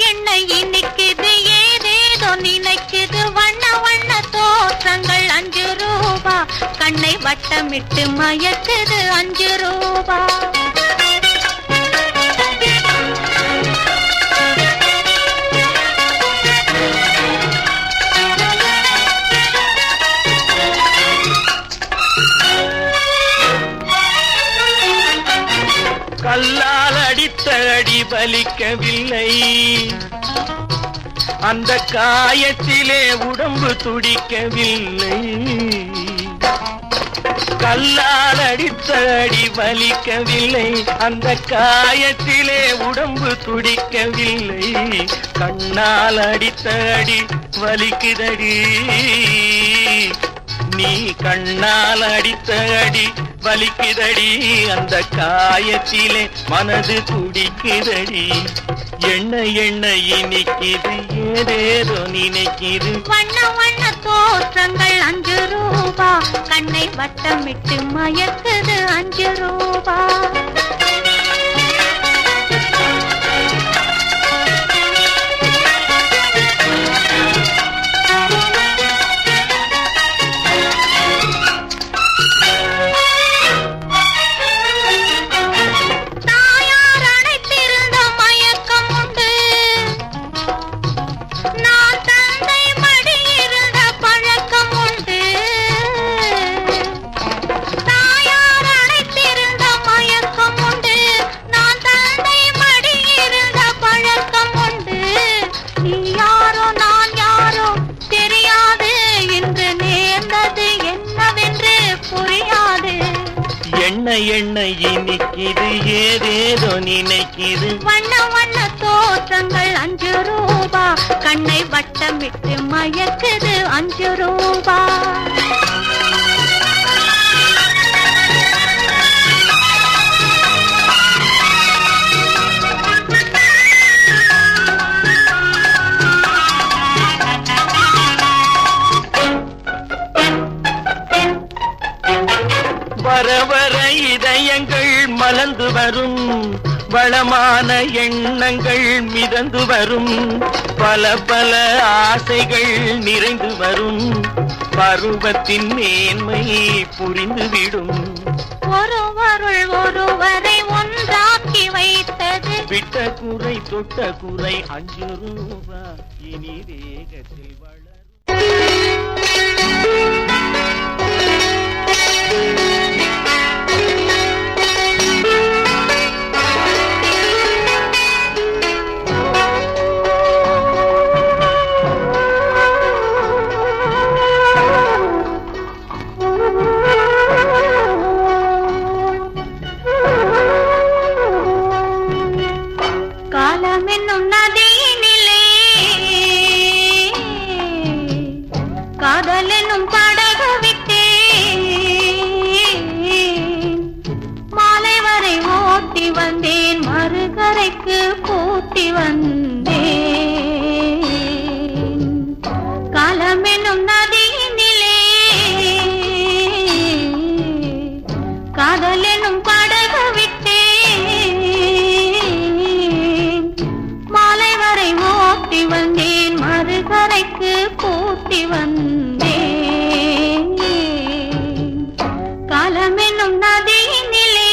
எண்ண இனிக்குது ஏதேதோ நினைக்குது வண்ண வண்ண தோற்றங்கள் 5 ரூபா கண்ணை வட்டமிட்டு மயக்குது 5 ரூபா கல்லால் அடித்த அடி பலிக்கவில்லை அந்த காயத்திலே உடம்பு துடிக்கவில்லை கல்லால் அடித்த அடி வலிக்கவில்லை அந்த காயத்திலே உடம்பு துடிக்கவில்லை கண்ணால் அடித்த அடி வலிக்குதடி நீ கண்ணால் அடித்த அடி வலிக்குதடி அந்த காயத்திலே மனது துடிக்குதடி எண்ண எண்ண இனிக்குது ஏதேதோ நினைக்குது வண்ண வண்ண தோற்றங்கள் 5 ரூபா கண்ணை வட்டமிட்டு மயக்குது 5 ரூபா எண்ண எண்ண இனிக்குது ஏதேதோ நினைக்குது வண்ண வண்ண தோற்றங்கள் 5 ரூபா கண்ணை வட்டமிட்டு மயக்குது 5 ரூபா வர வர இதயங்கள் மலர்ந்து வரும் வளமான எண்ணங்கள் மிதந்து வரும் பல பல ஆசைகள் நிறைந்து வரும் பருவத்தின் மேன்மை புரிந்துவிடும் ஒருவருள் ஒருவரை ஒன்றாக்கி வைத்தது விட்ட குறை தொட்ட குறை 5 ரூபா இனி வேகத்தில் வளரும் காலமென்னும் நதியினிலே காதலென்னும் படகு விட்டேன் மாலை வரை ஓட்டி வந்தேன் மறுகரைக்கு பூட்டி வந்தேன் காலமென்னும் நதியினிலே காதலென்னும் படகு விட்டேன் வந்தேன் மறுகரைக்கு பூட்டி வந்தேன் காலமென்னும் நதியினிலே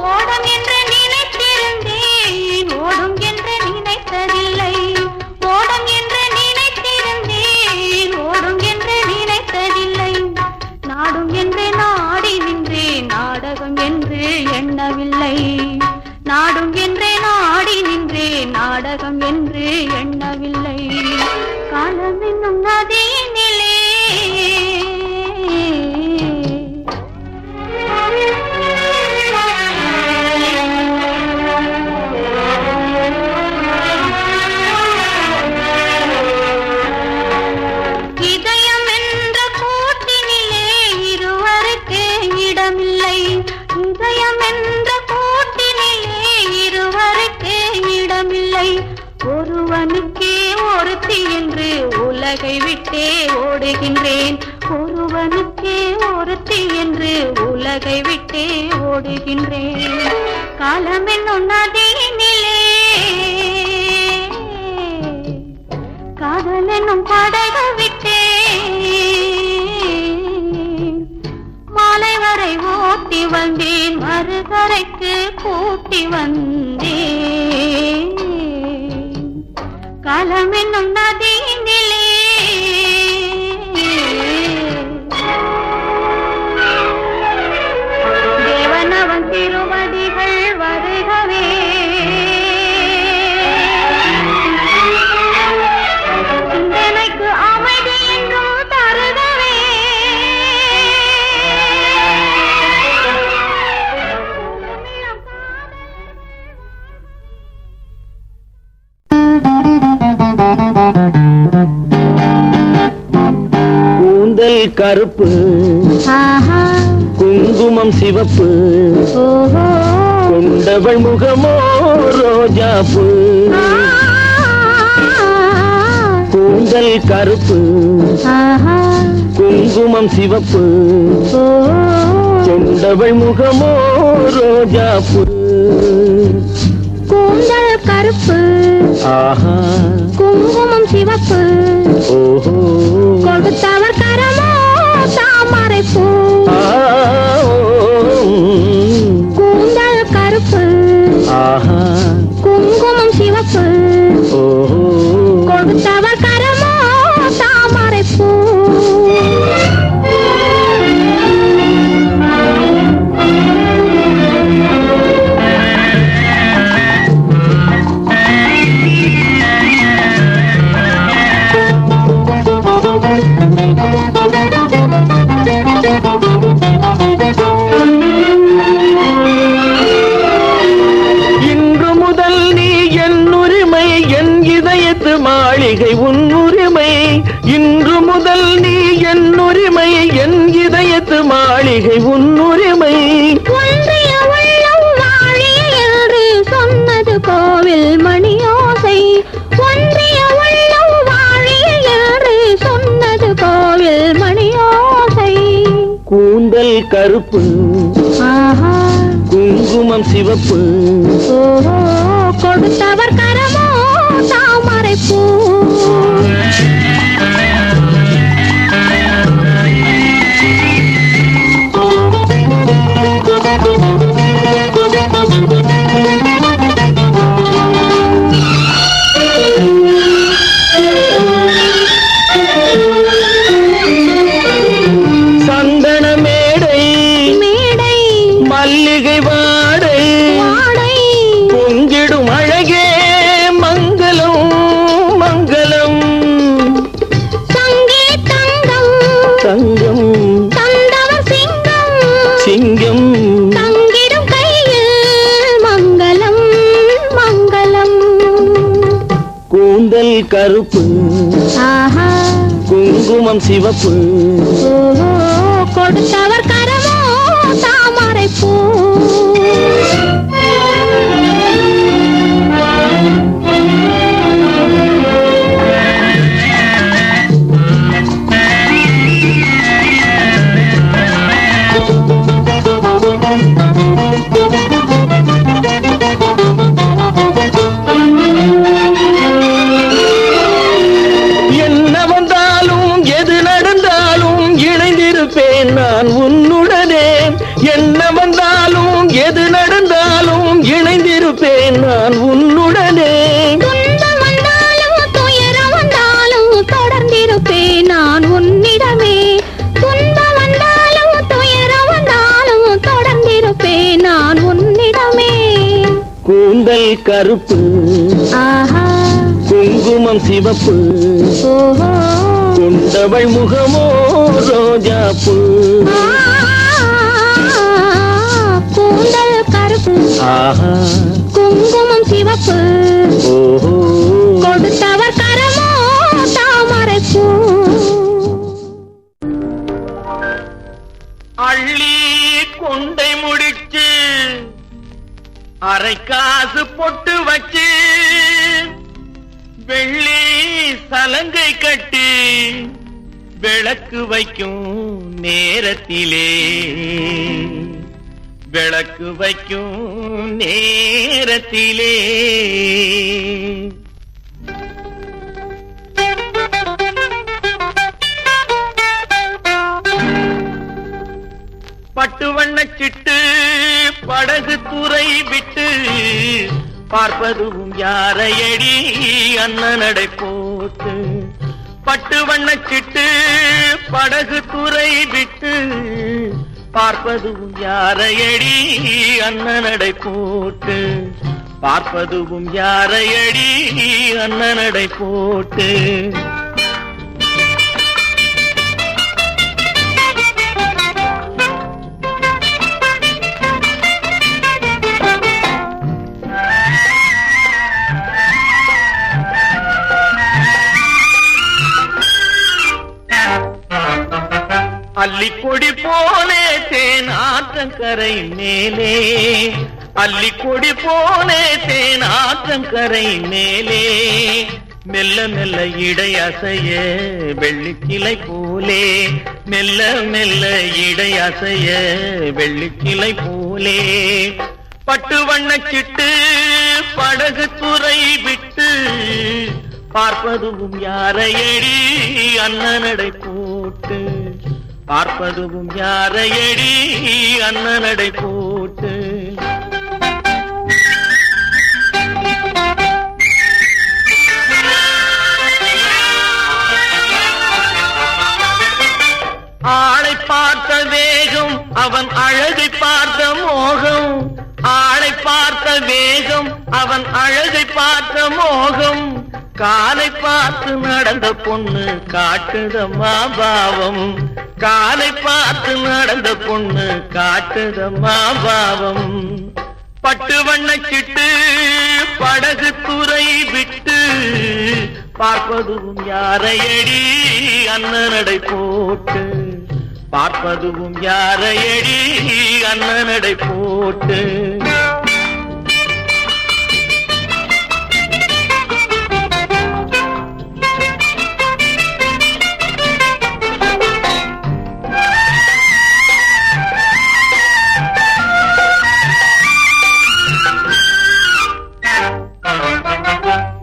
ஓடும் என்று நினைத்திருந்தேன் ஓடும் என்று நினைத்ததில்லை ஓடும் என்று நினைத்திருந்தேன் ஓடும் என்று நினைத்ததில்லை நாடும் என்று நாடி நின்றேன் நாடகம் என்று எண்ணவில்லை நாடும் என்று நாடி நின்றேன் நாடகம் என்று எண்ணவில்லை காலம் என்னும் நதியினிலே இதயம் என்ற உலகை விட்டே ஓடுகின்றேன். ஒருவனுக்கே ஒருத்தி என்று உலகை விட்டே ஓடுகின்றேன். காலம் என்னும் நதியினிலே காதல் என்னும் படகு விட்டேன். மாலை வரை ஓட்டி வந்தேன், மறுகரைக்கு கூட்டி வந்தேன். காலம் என்னும் நதியினிலே தேவனவன் திருவடிகள் வருகவே. சிந்தனைக்கு அமைதி என்றும் தருகவே. கூந்தல் கருப்பு, குங்குமம் சிவப்பு, கொண்டவள் முகமோ ரோஜாப்பு. கூந்தல் கருப்பு, குங்குமம் சிவப்பு, கொண்டவள் முகமோ ரோஜாப்பு. கூந்தல் கருப்பு, குங்குமம் சிவப்பு, கொடுத்தவர் கரமோ தாமரை பூ. கூந்தல் கருப்பு, குங்குமம் சிவப்பு, கொடுத்தவர் கரமோ தாமரை பூ. இன்று முதல் நீ என் உரிமை, என் இதயத்து மாளிகை உன் உரிமை. இன்று முதல் நீ என் உரிமை, என் இதயத்து மாளிகை உன் உரிமை. ஒன்றிய உள்ளம் வாழிய என்று சொன்னது கோவில் மணியோசை. ஒன்றிய உள்ளம் வாழிய என்று சொன்னது கோவில் மணியோசை. கூந்தல் கருப்பு, குங்குமம் சிவப்பு, கொடுத்தவர் கரமோ தாமரை பூ. சந்தன மேடை மேடை, மல்லிகை வாடை வாடை, பொங்கிடும் அழகே மங்களம் மங்களம். சங்கே தங்கம் தங்கம் தந்தவர் சிங்கம், சிங்கம் தங்கிடும் கையில் மங்களம் மங்களம். கூந்தல் கருப்பு, குங்குமம் சிவப்பு, கொடுத்தவர் கரமோ தாமரை பூ. என்ன வந்தாலும் எது நடந்தாலும் இணைந்திருப்பேன் நான் உன்னுடனே. என்ன வந்தாலும் எது நடந்தாலும் இணைந்திருப்பேன் நான் உன்னுடனே. துன்பம் வந்தாலும் துயரம் வந்தாலும் தொடர்ந்திருப்பேன் நான் உன்னிடமே. துன்பம் வந்தாலும் துயரம் வந்தாலும் தொடர்ந்திருப்பேன் நான் உன்னிடமே. கூந்தல் கருப்பு, குங்குமம் சிவப்பு, கொண்டவள் முகமோ ரோஜாப்பு. கூந்தல் கருப்பு, குங்குமம் சிவப்பு, கொடுத்தவர் கரமோ தாமரை பூ. அள்ளி கொண்டை முடிச்சு அரை காசு பொட்டு வச்சு வெள்ளி சலங்கை கட்டி விளக்கு வைக்கும் நேரத்திலே விளக்கு வைக்கும் நேரத்திலே பட்டு வண்ணச்சிட்டு படகு துறை விட்டு பார்ப்பதும் யாரையடி அண்ணனடை போட்டு பட்டு வண்ணச்சிட்டு படகு துறை விட்டு பார்ப்பதும் யாரையடி அண்ணனடை போட்டு பார்ப்பதும் யாரையடி அண்ணனடை போட்டு அல்லிக்கொடி போலே தேன் ஆற்றங்கரை மேலே அல்லிக்கொடி போலே தேன் ஆற்றங்கரை மேலே மெல்ல மெல்ல இடை அசைய வெள்ளிக்கிளை போலே மெல்ல மெல்ல இடை அசைய வெள்ளிக்கிளை போலே பட்டு வண்ணச்சிட்டு படகு துறை விட்டு பார்ப்பதும் யாரையடி அண்ணனடை போட்டு பார்ப்பதும் யாரையடி அண்ணனடை போட்டு ஆளை பார்த்த வேகம் அவன் அழகை பார்த்த மோகம் ஆளை பார்த்த வேகம் அவன் அழகை பார்த்த மோகம் காலை பார்த்து நடந்த பொண்ணு காட்டுதம்மா பாவம் காலை பார்த்து நடந்த பொண்ணு காட்டுதம்மா பாவம் பட்டு வண்ணச்சிட்டு படகு துறை விட்டு பார்ப்பதும் யாரையடி அண்ணனடை போட்டு பார்ப்பதும் யாரையடி அண்ணனடை போட்டு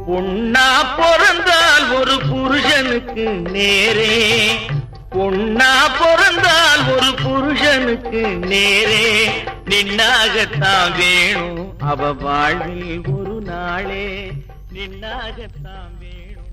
பொன்னா பிறந்தால் ஒரு புருஷனுக்கு நேரே பொன்னா பிறந்தால் ஒரு புருஷனுக்கு நேரே நின்னாகத்தான் வேணும் அவ வாழ்வில் ஒரு நாளே நின்னாகத்தான் வேணும்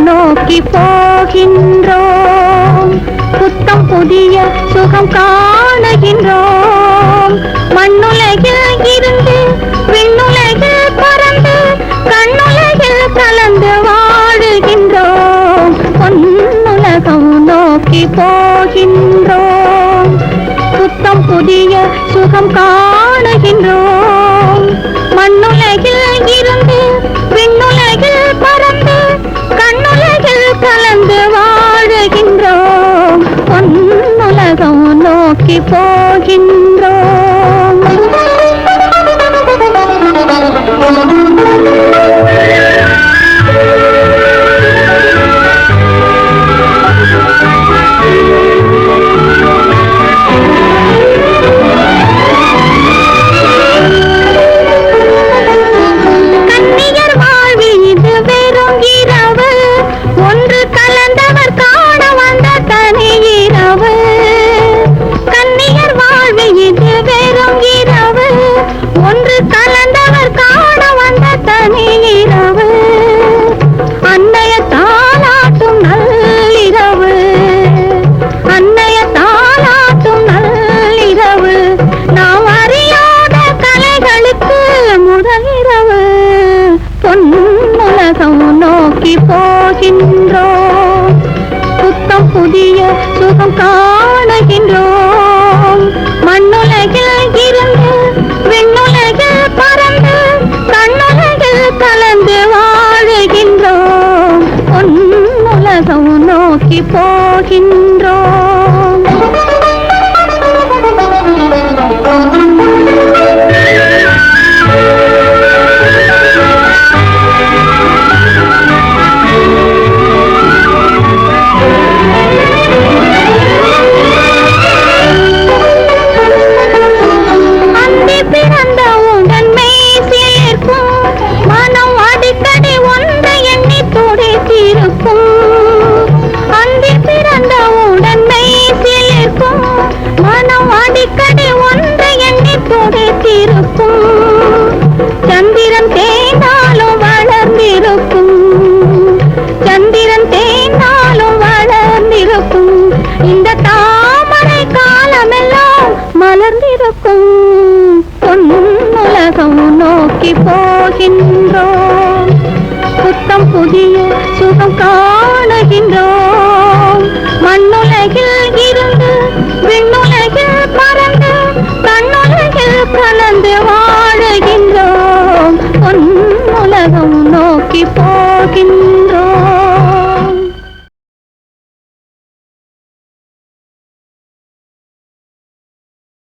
நோக்கி போகின்றோம் புத்தம் புதிய சுகம் காணுகின்றோம் மண்ணுலகில் இருந்து விண்ணுலகில் பறந்து கண்ணுலகில் கலந்து வாழுகின்றோம் பொன்னுலகம் நோக்கி போகின்றோம் புத்தம் புதிய சுகம் காணுகின்றோம் மண்ணுலகில் இருந்து விண்ணுலகில் பறந்து கண்ணுலகில் கலந்து வாழுகின்றோம் பொன்னுலகம் நோக்கி போகின்றோம் கன்னியர் வாழ்வில் இது வெறும் இரவு ஒன்று கலந்தவர் காண வந்த தனி இரவு கன்னியர் வாழ்வில் இது போகின்றோம். அந்தி பிறந்தவுடன் மெய் சேர்க்கும் மனம் அடிக்கடி ஒன்றை எண்ணி துடித்திருக்கும். அந்தி பிறந்தவுடன் மெய் சேர்க்கும் மனம் அடிக்கடி ஒன்றை எண்ணி துடித்திருக்கும். சந்திரன் தேய்ந்தாலும் வளர்ந்திருக்கும். சந்திரன் தேய்ந்தாலும் வளர்ந்திருக்கும். இந்த தாமரை காலமெல்லாம் மலர்ந்திருக்கும். பொன்னுலகம் நோக்கி போகின்றோம். புத்தம் புதிய சுகம் காணுகின்றோம்.